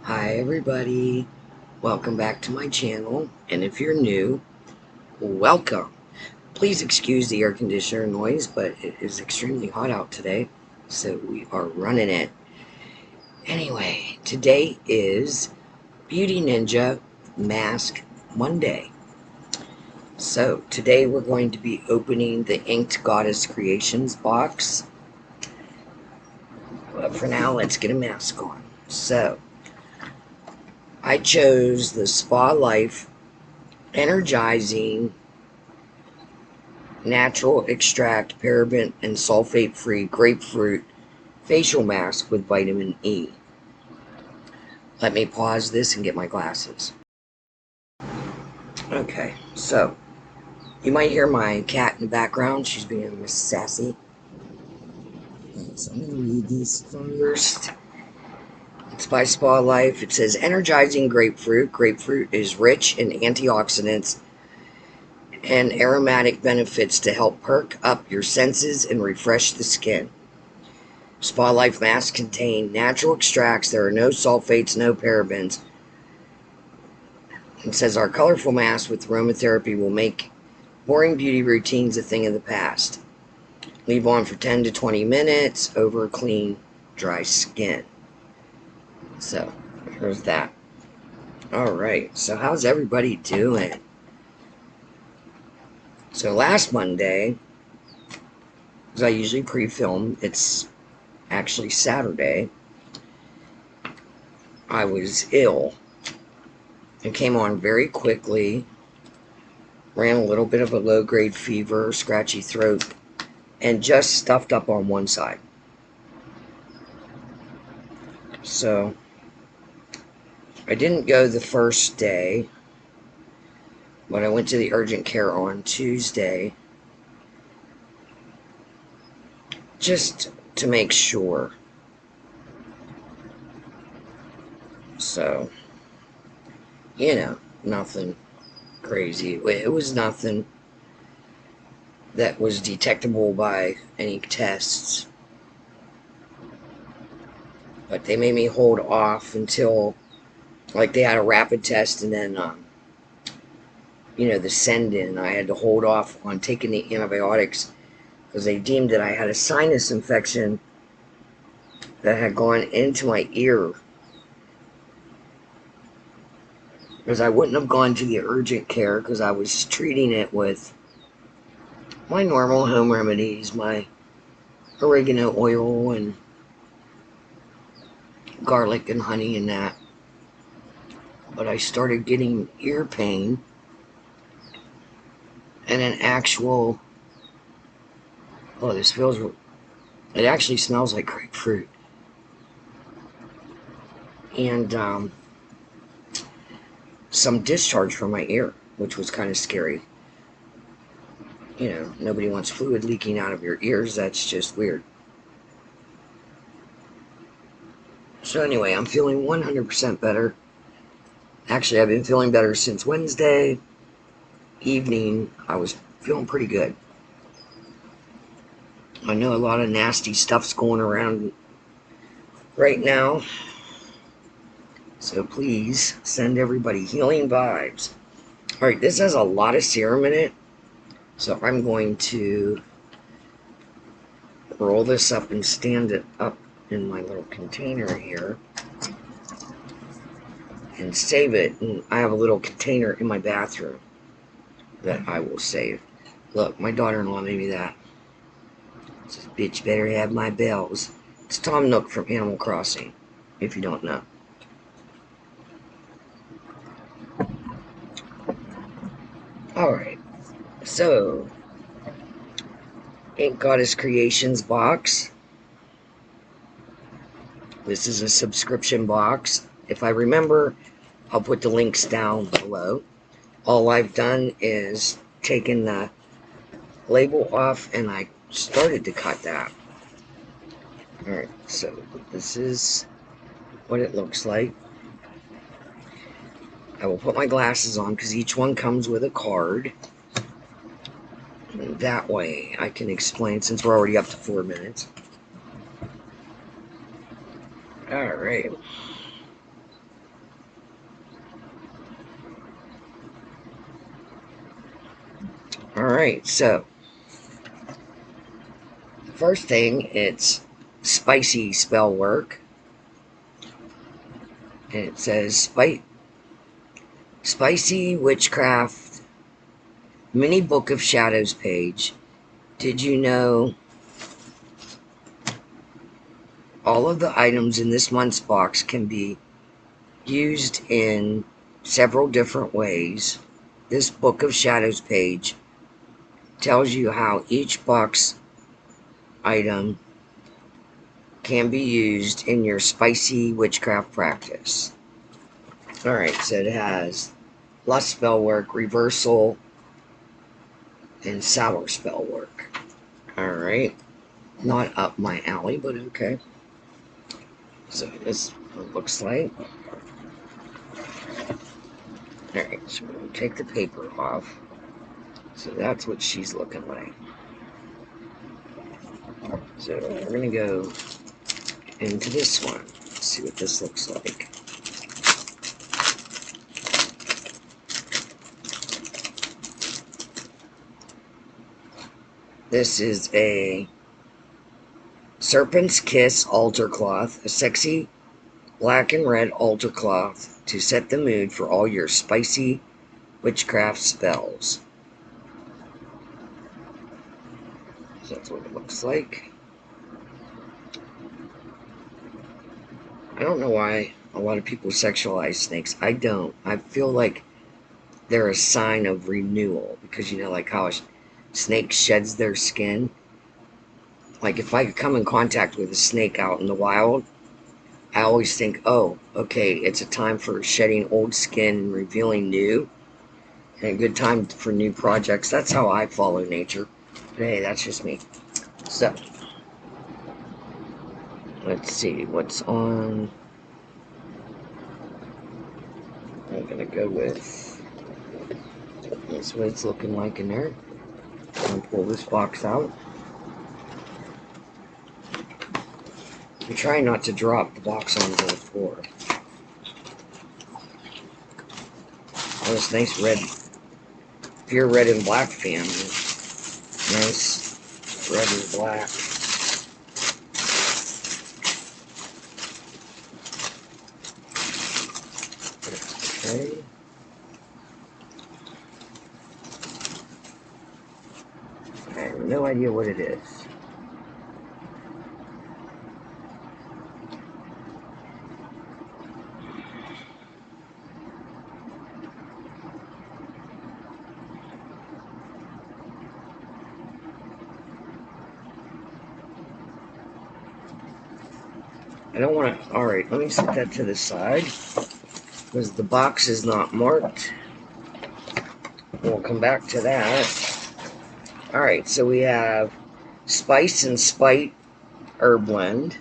Hi everybody, welcome back to my channel, and if you're new, welcome. Please excuse the air conditioner noise, but it is extremely hot out today, so we are running it. Anyway, today is Beauty Ninja Mask Monday. So today we're going to be opening the Inked Goddess Creations box. But for now, let's get a mask on. So I chose the Spa Life Energizing Natural Extract Paraben and Sulfate Free Grapefruit Facial Mask with Vitamin E. Let me pause this and get my glasses. Okay, so you might hear my cat in the background. She's being Miss Sassy. So I'm going to read these first. It's by Spa Life. It says Energizing Grapefruit. Grapefruit is rich in antioxidants and aromatic benefits to help perk up your senses and refresh the skin. Spa Life masks contain natural extracts. There are no sulfates, no parabens. It says our colorful mask with aromatherapy will make boring beauty routines a thing of the past. Leave on for 10 to 20 minutes over clean, dry skin. So, here's that. Alright, so how's everybody doing? So last Monday, because I usually pre-film, it's actually Saturday, I was ill. It came on very quickly, ran a little bit of a low-grade fever, scratchy throat, and just stuffed up on one side. So I didn't go the first day, but I went to the urgent care on Tuesday just to make sure. So, you know, nothing crazy. It was nothing that was detectable by any tests. But they made me hold off until, like, they had a rapid test, and then, the send-in. I had to hold off on taking the antibiotics because they deemed that I had a sinus infection that had gone into my ear. Because I wouldn't have gone to the urgent care because I was treating it with my normal home remedies, my oregano oil and garlic and honey and that. But I started getting ear pain and an actual, oh, this feels, it actually smells like grapefruit. And some discharge from my ear, which was kind of scary. You know, nobody wants fluid leaking out of your ears. That's just weird. So anyway, I'm feeling 100% better. Actually, I've been feeling better since Wednesday evening. I was feeling pretty good. I know a lot of nasty stuff's going around right now. So please send everybody healing vibes. Alright, this has a lot of serum in it. So I'm going to roll this up and stand it up in my little container here and save it. And I have a little container in my bathroom that I will save. Look, my daughter-in-law made me that. This bitch better have my bells. It's Tom Nook from Animal Crossing, if you don't know. Alright, so Ink Goddess Creations box. This is a subscription box. If I remember, I'll put the links down below. All I've done is taken the label off and I started to cut that. Alright, so this is what it looks like. I will put my glasses on because each one comes with a card. And that way I can explain since we're already up to 4 minutes. Alright. Alright, so first thing, it's spicy spell work. And it says Spicy Witchcraft Mini Book of Shadows page. Did you know all of the items in this month's box can be used in several different ways? This Book of Shadows page tells you how each box item can be used in your spicy witchcraft practice. Alright, so it has lust spell work, reversal, and sour spell work. Alright, not up my alley, but okay. So this looks like. Alright, so we're going to take the paper off. So that's what she's looking like. So we're going to go into this one. See what this looks like. This is a Serpent's Kiss altar cloth, a sexy black and red altar cloth to set the mood for all your spicy witchcraft spells. So that's what it looks like. I don't know why a lot of people sexualize snakes. I don't. I feel like they're a sign of renewal, because you know, like how a snake sheds their skin. Like if I could come in contact with a snake out in the wild, I always think, oh, okay, it's a time for shedding old skin and revealing new, and a good time for new projects. That's how I follow nature. But hey, that's just me. So, let's see what's on. I'm gonna go with, that's what it's looking like in there. I'm gonna pull this box out. I'm trying not to drop the box onto the floor. Oh, this nice red, if you're a red and black fan, nice red and black. Okay. I have no idea what it is. I don't want to. Alright, let me set that to the side, because the box is not marked. We'll come back to that. Alright, so we have Spice and Spite Herb Blend.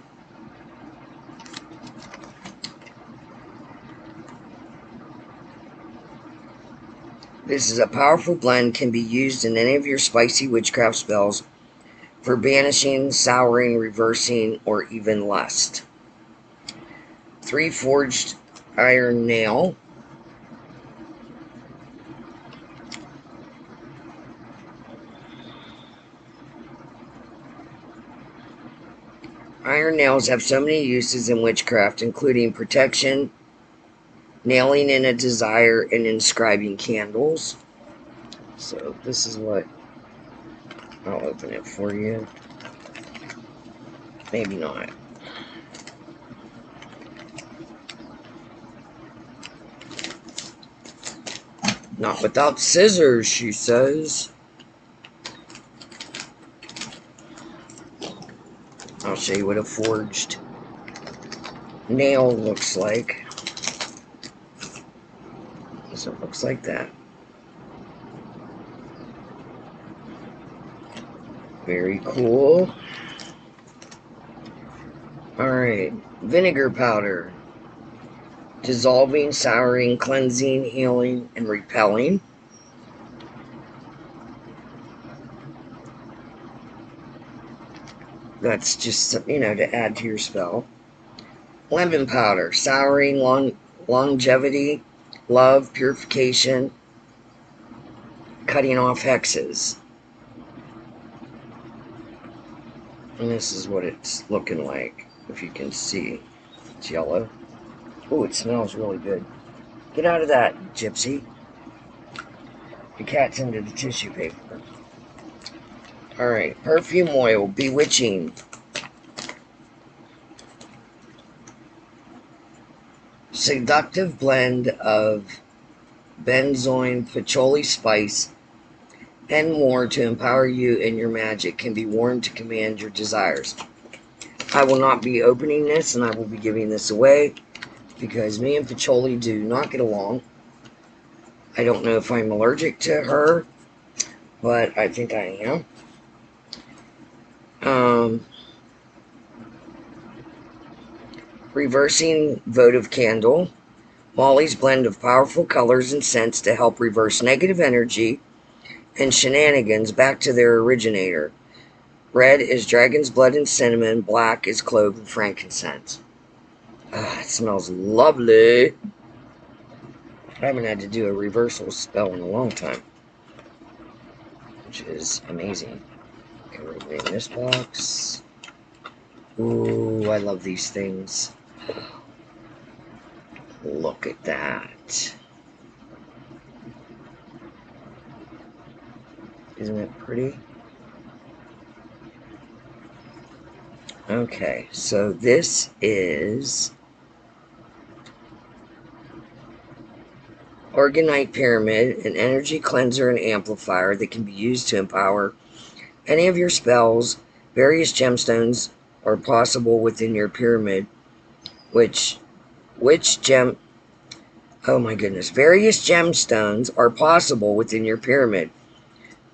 This is a powerful blend, can be used in any of your spicy witchcraft spells for banishing, souring, reversing, or even lust. 3 forged iron nail. Iron nails have so many uses in witchcraft, including protection, nailing in a desire, and inscribing candles. So this is what, I'll open it for you. Maybe not. Not without scissors, she says. I'll show you what a forged nail looks like. So it looks like that. Very cool. Alright, vinegar powder. Dissolving, souring, cleansing, healing, and repelling. That's just, you know, to add to your spell. Lemon powder. Souring, longevity, love, purification, cutting off hexes. And this is what it's looking like, if you can see. It's yellow. Oh, it smells really good. Get out of that, gypsy. The cat's into the tissue paper. Alright, perfume oil, bewitching. Seductive blend of benzoin, patchouli spice, and more to empower you and your magic. Can be worn to command your desires. I will not be opening this, and I will be giving this away because me and patchouli do not get along. I don't know if I'm allergic to her, but I think I am. Reversing votive candle. Molly's blend of powerful colors and scents to help reverse negative energy and shenanigans back to their originator. Red is dragon's blood and cinnamon. Black is clove and frankincense. It smells lovely. I haven't had to do a reversal spell in a long time, which is amazing. Okay, we're opening this box. Ooh, I love these things. Look at that. Isn't it pretty? Okay, so this is Organite Pyramid, an energy cleanser and amplifier that can be used to empower any of your spells. Various gemstones are possible within your pyramid, Various gemstones are possible within your pyramid.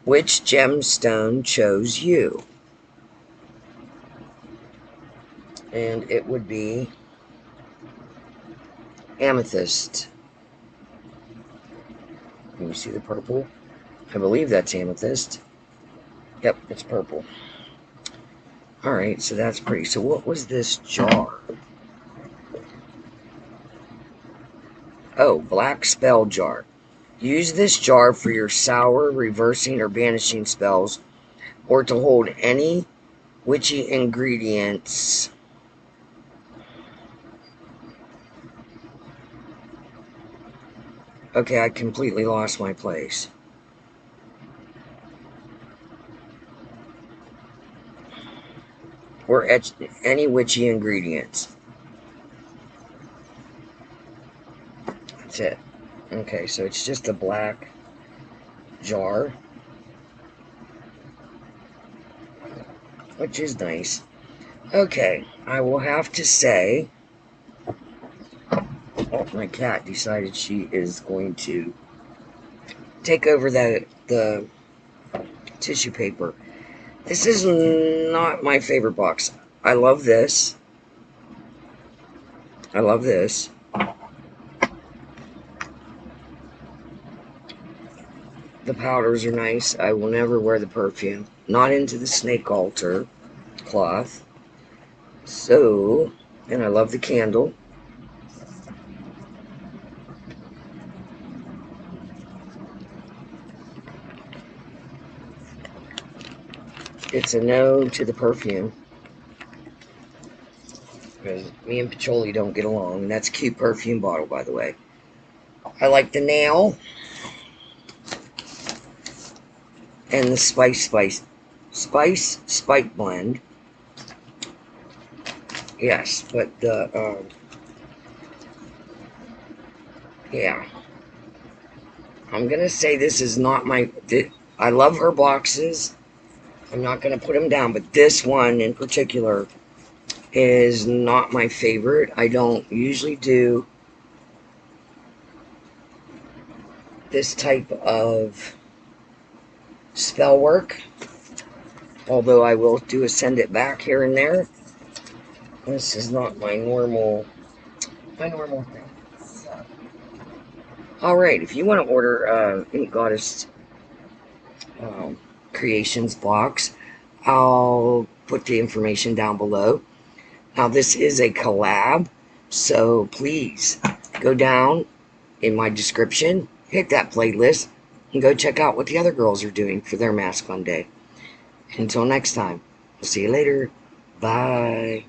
Which gemstone chose you? And it would be amethyst. Can you see the purple? I believe that's amethyst. Yep, it's purple. Alright, so that's pretty. So what was this jar? Oh, black spell jar. Use this jar for your sour, reversing, or banishing spells, or to hold any witchy ingredients. Okay, I completely lost my place. Or any witchy ingredients. That's it. Okay, so it's just a black jar, which is nice. Okay, I will have to say, oh, my cat decided she is going to take over the tissue paper. This is not my favorite box. I love this. I love this. The powders are nice. I will never wear the perfume. Not into the snake altar cloth. So, and I love the candle. It's a no to the perfume. Because me and patchouli don't get along. And that's a cute perfume bottle, by the way. I like the nail. And the spice spike blend. Yes, but yeah. I'm gonna say this is not my. I love her boxes. I'm not gonna put them down, but this one in particular is not my favorite. I don't usually do this type of spell work, although I will do a send it back here and there. This is not my normal thing. So. Alright, if you want to order any Goddess Creations box, I'll put the information down below. Now this is a collab, so please go down in my description, hit that playlist, and go check out what the other girls are doing for their Mask Fun Day. Until next time. See you later. Bye.